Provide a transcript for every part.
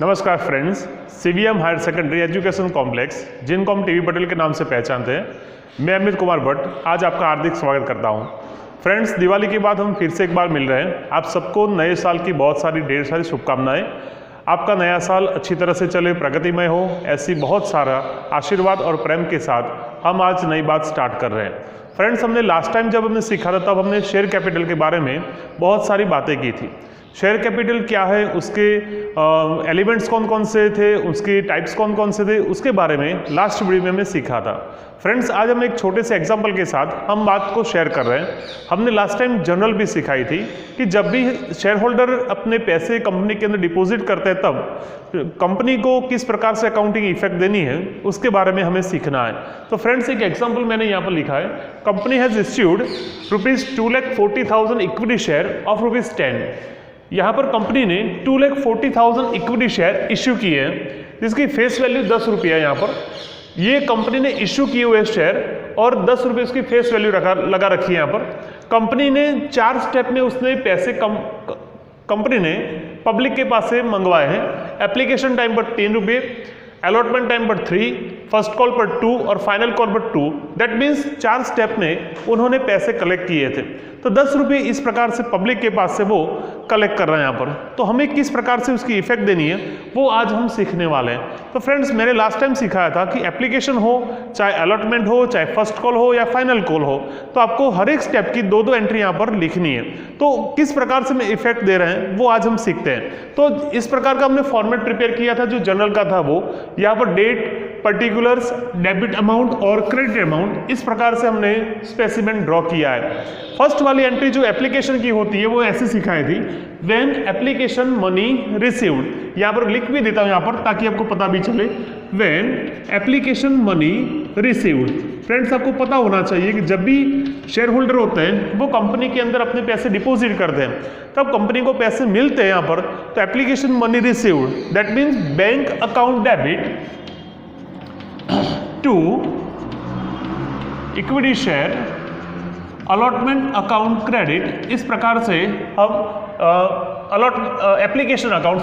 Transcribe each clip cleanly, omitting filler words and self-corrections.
नमस्कार friends, CVM higher secondary education complex जिनको हम टीवी पटेल के नाम से पहचानते हैं, मैं अमित कुमार भट्ट आज आपका हार्दिक स्वागत करता हूं। फ्रेंड्स, दिवाली के बाद हम फिर से एक बार मिल रहे हैं। आप सबको नए साल की बहुत सारी ढेर सारी शुभकामनाएं। आपका नया साल अच्छी तरह से चले, प्रगतिमय हो, ऐसी बहुत सारा आशीर्वाद और प्रेम के साथ हम आज नई बात स्टार्ट कर रहे हैं। फ्रेंड्स, हमने लास्ट टाइम जब हमने सीखा था तब हमने शेयर कैपिटल के बारे में बहुत सारी बातें की थी। शेयर कैपिटल क्या है, उसके एलिमेंट्स कौन कौन से थे, उसके टाइप्स कौन कौन से थे, उसके बारे में लास्ट वीडियो में हमने सीखा था। फ्रेंड्स, आज हम एक छोटे से एग्जांपल के साथ हम बात को शेयर कर रहे हैं। हमने लास्ट टाइम जनरल भी सिखाई थी कि जब भी शेयर होल्डर अपने पैसे कंपनी के अंदर डिपॉजिट करते हैं तब कंपनी को किस प्रकार से अकाउंटिंग इफेक्ट देनी है उसके बारे में हमें सीखना है। तो फ्रेंड्स, एक एग्जाम्पल मैंने यहाँ पर लिखा है। Company has issued ₹2,40,000 equity share of ₹10। यहाँ पर कंपनी ने 2,40,000 इक्विटी शेयर इश्यू किए हैं, जिसकी फेस वैल्यू 10 रुपये है। यहाँ पर ये कंपनी ने इश्यू किए हुए शेयर और 10 रुपये उसकी फेस वैल्यू लगा रखी है। यहाँ पर कंपनी ने 4 स्टेप में उसने पैसे कंपनी ने पब्लिक के पास से मंगवाए हैं। एप्लीकेशन टाइम पर 3 रुपये, अलॉटमेंट टाइम पर 3, फर्स्ट कॉल पर 2 और फाइनल कॉल पर 2। दैट मीन्स 4 स्टेप में उन्होंने पैसे कलेक्ट किए थे। तो 10 रुपये इस प्रकार से पब्लिक के पास से वो कलेक्ट कर रहे हैं यहाँ पर। तो हमें किस प्रकार से उसकी इफेक्ट देनी है वो आज हम सीखने वाले हैं। तो फ्रेंड्स, मैंने लास्ट टाइम सिखाया था कि एप्लीकेशन हो, चाहे अलॉटमेंट हो, चाहे फर्स्ट कॉल हो या फाइनल कॉल हो, तो आपको हर एक स्टेप की 2-2 एंट्री यहाँ पर लिखनी है। तो किस प्रकार से हम इफेक्ट दे रहे हैं वो आज हम सीखते हैं। तो इस प्रकार का हमने फॉर्मेट प्रिपेयर किया था जो जनरल का था। वो यहाँ पर डेट, पर्टिकुलर्स, डेबिट अमाउंट और क्रेडिट अमाउंट, इस प्रकार से हमने स्पेसिमेन ड्रॉ किया है। फर्स्ट वाली एंट्री जो एप्लीकेशन की होती है वो ऐसे सिखाई थी, व्हेन एप्लीकेशन मनी रिसीव्ड। यहाँ पर लिख भी देता हूँ यहाँ पर ताकि आपको पता भी चले, when application money received. Friends, आपको पता होना चाहिए कि जब भी शेयर होल्डर होते हैं वो कंपनी के अंदर अपने पैसे डिपॉजिट करते हैं, तब कंपनी को पैसे मिलते हैं यहाँ पर। तो application money received, that means bank account debit to equity share allotment account credit. इस प्रकार से हम application account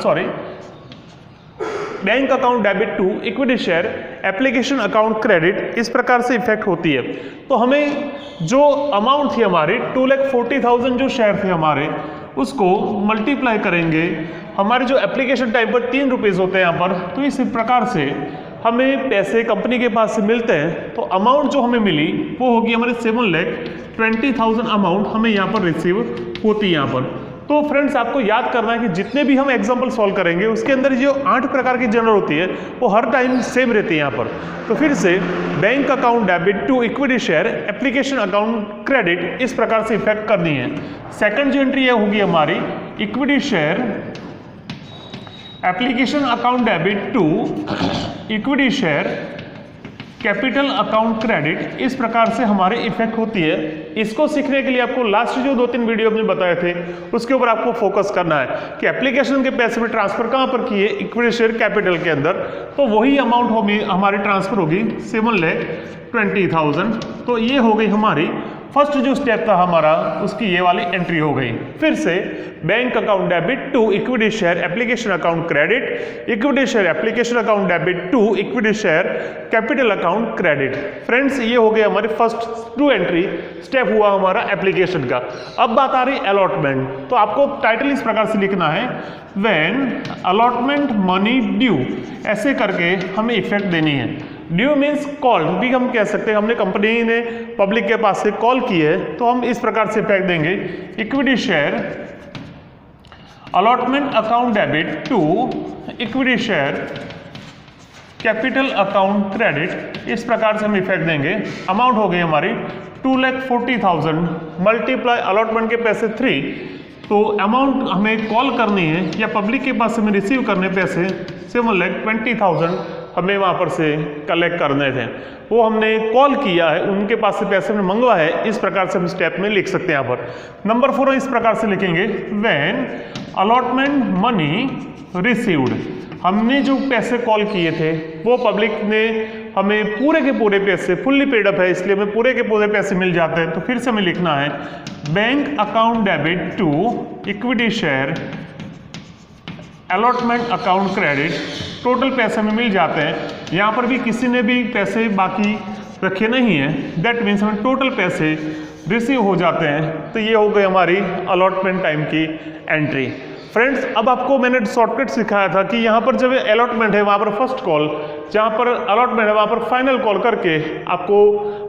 bank account debit to equity share application account credit, इस प्रकार से इफेक्ट होती है। तो हमें जो अमाउंट थी हमारी 2,40,000 जो शेयर थे हमारे, उसको मल्टीप्लाई करेंगे। हमारे जो एप्लीकेशन टाइम पर 3 रुपीज़ होते हैं यहाँ पर, तो इस प्रकार से हमें पैसे कंपनी के पास से मिलते हैं। तो अमाउंट जो हमें मिली वो होगी हमारे 7,20,000 अमाउंट हमें यहाँ पर रिसीव होती है यहाँ पर। तो फ्रेंड्स, आपको याद करना है कि जितने भी हम एग्जांपल सॉल्व करेंगे उसके अंदर जो 8 प्रकार की जनरल होती है वो हर टाइम सेम रहती है यहाँ पर। तो फिर से bank account debit to equity share application account credit, इस प्रकार से इफेक्ट करनी है। सेकंड जो एंट्री होगी हमारी equity share application account debit to equity share capital account credit, इस प्रकार से हमारे इफेक्ट होती है। इसको सीखने के लिए आपको लास्ट जो 2-3 वीडियो हमने बताए थे उसके ऊपर आपको फोकस करना है कि एप्लीकेशन के पैसे में ट्रांसफर कहाँ पर किए, इक्विटी शेयर कैपिटल के अंदर। तो वही अमाउंट होगी हमारी ट्रांसफर होगी 7,20,000। तो ये हो गई हमारी फर्स्ट जो स्टेप था हमारा, उसकी ये वाली एंट्री हो गई। फिर से bank account debit to equity share application account credit, equity share application account debit to equity share capital account credit. Friends, ये हो गया हमारे फर्स्ट 2 एंट्री, स्टेप हुआ हमारा एप्लीकेशन का। अब बात आ रही अलॉटमेंट। तो आपको टाइटल इस प्रकार से लिखना है, व्हेन अलॉटमेंट मनी ड्यू, ऐसे करके हमें इफेक्ट देनी है। ड्यू मीन्स कॉल भी हम कह सकते हैं, हमने कंपनी ने पब्लिक के पास से कॉल की है, तो हम इस प्रकार से इफेक्ट देंगे, equity share allotment account debit to equity share capital account credit, इस प्रकार से हम इफेक्ट देंगे। अमाउंट हो गई हमारी 2,40,000 मल्टीप्लाई अलॉटमेंट के पैसे 3। तो अमाउंट हमें कॉल करनी है या पब्लिक के पास से हमें रिसीव करने पैसे 7,20,000 हमें वहाँ पर से कलेक्ट करने थे। वो हमने कॉल किया है, उनके पास से पैसे हमने मंगवा है। इस प्रकार से हम स्टेप में लिख सकते हैं। यहाँ पर नंबर 4 इस प्रकार से लिखेंगे, व्हेन अलॉटमेंट मनी रिसीव्ड, हमने जो पैसे कॉल किए थे वो पब्लिक ने हमें पूरे के पूरे पैसे, फुल्ली पेड अप है इसलिए हमें पूरे के पूरे पैसे मिल जाते हैं। तो फिर से हमें लिखना है bank account debit to equity share allotment account credit, total पैसे हमें मिल जाते हैं। यहाँ पर भी किसी ने भी पैसे बाकी रखे नहीं है, दैट मीन्स हमें टोटल पैसे रिसीव हो जाते हैं। तो ये हो गई हमारी अलॉटमेंट टाइम की एंट्री। फ्रेंड्स, अब आपको मैंने शॉर्टकट सिखाया था कि यहाँ पर जब अलॉटमेंट है वहाँ पर फर्स्ट कॉल, जहाँ पर अलॉटमेंट है वहाँ पर फाइनल कॉल करके आपको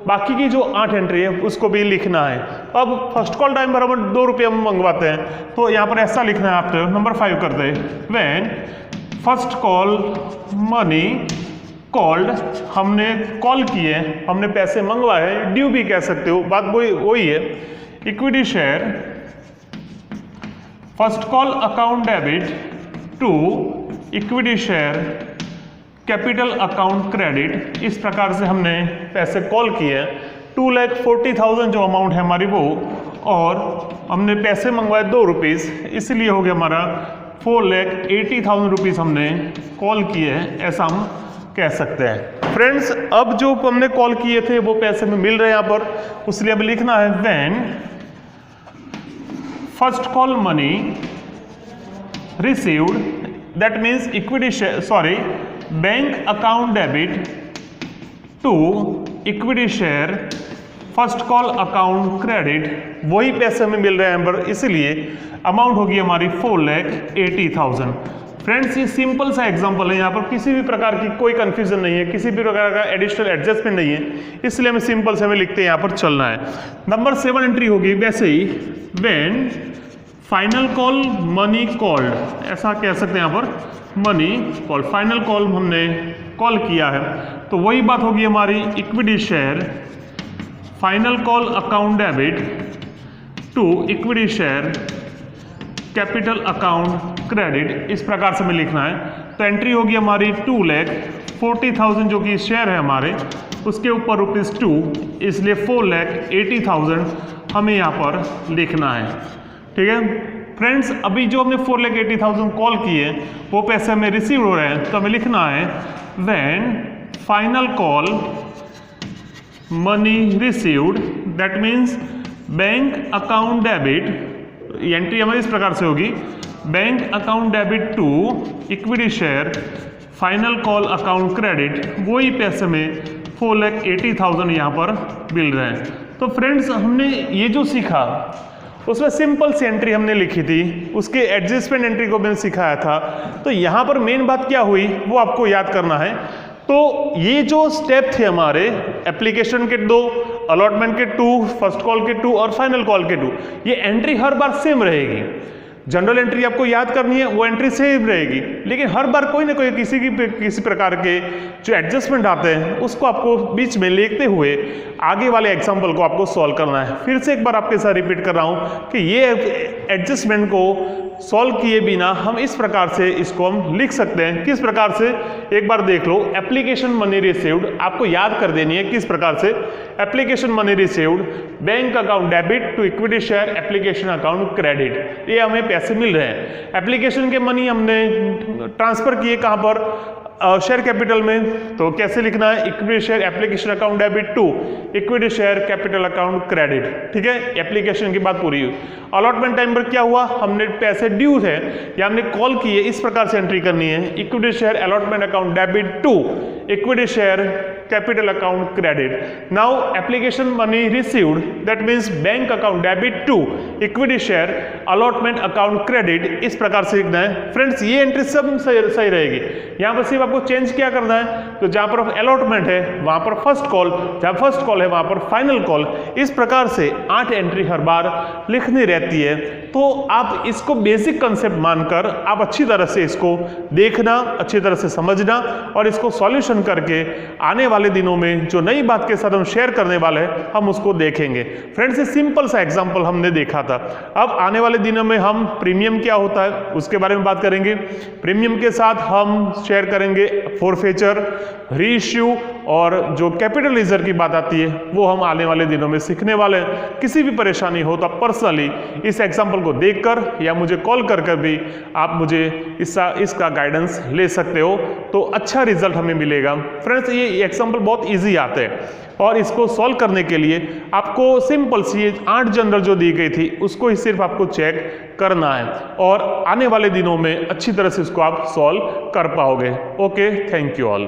बाकी की जो 8 एंट्री है उसको भी लिखना है। अब फर्स्ट कॉल टाइम पर हम 2 रुपये हम मंगवाते हैं, तो यहाँ पर ऐसा लिखना है। आप नंबर 5 करते हैं, when first call money called, हमने कॉल किए, हमने पैसे मंगवाए, ड्यू भी कह सकते हो, बात वही है। Equity share first call account debit to equity share capital account credit, इस प्रकार से हमने पैसे कॉल किए। 2,40,000 जो अमाउंट है हमारी वो, और हमने पैसे मंगवाए 2 रुपीज़, इसलिए हो गया हमारा 4,80,000 रुपीज़ हमने कॉल किए हैं, ऐसा हम कह सकते हैं। फ्रेंड्स, अब जो हमने कॉल किए थे वो पैसे में मिल रहे हैं यहाँ पर, इसलिए अब लिखना है when first call money received, that means equity share bank account debit to equity share first call account credit, वही पैसे हमें मिल रहे हैं पर, इसलिए अमाउंट होगी हमारी 4,80,000। फ्रेंड्स, ये सिंपल सा एग्जांपल है, यहाँ पर किसी भी प्रकार की कोई कंफ्यूजन नहीं है, किसी भी प्रकार का एडिशनल एडजस्टमेंट नहीं है, इसलिए हमें सिंपल से हमें लिखते हैं यहाँ पर चलना है। नंबर 7 एंट्री होगी वैसे ही, when final call money called, ऐसा कह सकते हैं यहाँ पर मनी कॉल, फाइनल कॉल हमने कॉल किया है, तो वही बात होगी हमारी equity share final call account debit to equity share capital account credit, इस प्रकार से हमें लिखना है। तो एंट्री होगी हमारी 2,40,000 जो कि शेयर है हमारे, उसके ऊपर ₹2, इसलिए 4,80,000 हमें यहाँ पर लिखना है। ठीक है फ्रेंड्स, अभी जो हमने 4,80,000 कॉल किए वो पैसे हमें रिसीव हो रहे हैं, तो हमें लिखना है when final call money received, that means bank account debit, entry हमारी इस प्रकार से होगी, bank account debit to equity share final call account credit, वही पैसे में 4,80,000 यहाँ पर मिल रहे हैं। तो फ्रेंड्स, हमने ये जो सीखा उसमें सिंपल सी एंट्री हमने लिखी थी, उसके एडजस्टमेंट एंट्री को मैंने सिखाया था। तो यहाँ पर मेन बात क्या हुई वो आपको याद करना है। तो ये जो स्टेप थे हमारे, एप्लीकेशन के 2, अलॉटमेंट के 2, फर्स्ट कॉल के 2 और फाइनल कॉल के 2, ये एंट्री हर बार सेम रहेगी। जनरल एंट्री आपको याद करनी है, वो एंट्री सेम रहेगी, लेकिन हर बार कोई ना कोई किसी प्रकार के जो एडजस्टमेंट आते हैं उसको आपको बीच में लेते हुए आगे वाले एग्जाम्पल को आपको सॉल्व करना है। फिर से एक बार आपके साथ रिपीट कर रहा हूँ कि ये एडजस्टमेंट को सॉल्व किए बिना हम इस प्रकार से इसको हम लिख सकते हैं। किस प्रकार से, एक बार देख लो। एप्लीकेशन मनी रिसीव्ड आपको याद कर देनी है किस प्रकार से। Application money received bank account debit to equity share application account credit, ये हमें पैसे मिल रहे हैं। एप्लीकेशन के मनी हमने ट्रांसफर किए कहाँ पर, शेयर कैपिटल में, तो कैसे लिखना है, equity share application account debit to equity share capital account credit. ठीक है, एप्लीकेशन की बात पूरी हुई। अलॉटमेंट टाइम पर क्या हुआ, हमने पैसे ड्यू है या हमने कॉल किए, इस प्रकार से एंट्री करनी है, equity share allotment account debit to equity share capital account credit. Now application money received, that means bank account debit to equity share allotment account credit, इस प्रकार से लिखना है। फ्रेंड्स, ये एंट्री सब सही रहेगी। यहाँ पर सिर्फ आपको चेंज क्या करना है, तो जहाँ पर अलॉटमेंट है वहाँ पर फर्स्ट कॉल, जहाँ फर्स्ट कॉल है वहाँ पर फाइनल कॉल, इस प्रकार से 8 एंट्री हर बार लिखनी रहती है। तो आप इसको बेसिक कंसेप्ट मानकर आप अच्छी तरह से इसको देखना, अच्छी तरह से समझना और इसको सॉल्यूशन करके आने वाले दिनों में जो नई बात के साथ हम शेयर करने वाले हैं हम उसको देखेंगे। फ्रेंड्स, ये सिंपल सा एग्जांपल हमने देखा था। अब आने वाले दिनों में हम प्रीमियम क्या होता है उसके बारे में बात करेंगे। प्रीमियम के साथ हम शेयर करेंगे फॉरफेचर, रीइश्यू और जो कैपिटल लेजर की बात आती है वो हम आने वाले दिनों में सीखने वाले हैं। किसी भी परेशानी हो तो आप पर्सनली इस एग्जाम्पल को देखकर या मुझे कॉल कर भी आप मुझे इसका गाइडेंस ले सकते हो, तो अच्छा रिजल्ट हमें मिलेगा। फ्रेंड्स, ये एग्जाम्पल बहुत ईजी आते हैं और इसको सॉल्व करने के लिए आपको सिंपल सी 8 जनरल जो दी गई थी उसको ही सिर्फ आपको चेक करना है और आने वाले दिनों में अच्छी तरह से इसको आप सॉल्व कर पाओगे। Okay, thank you all.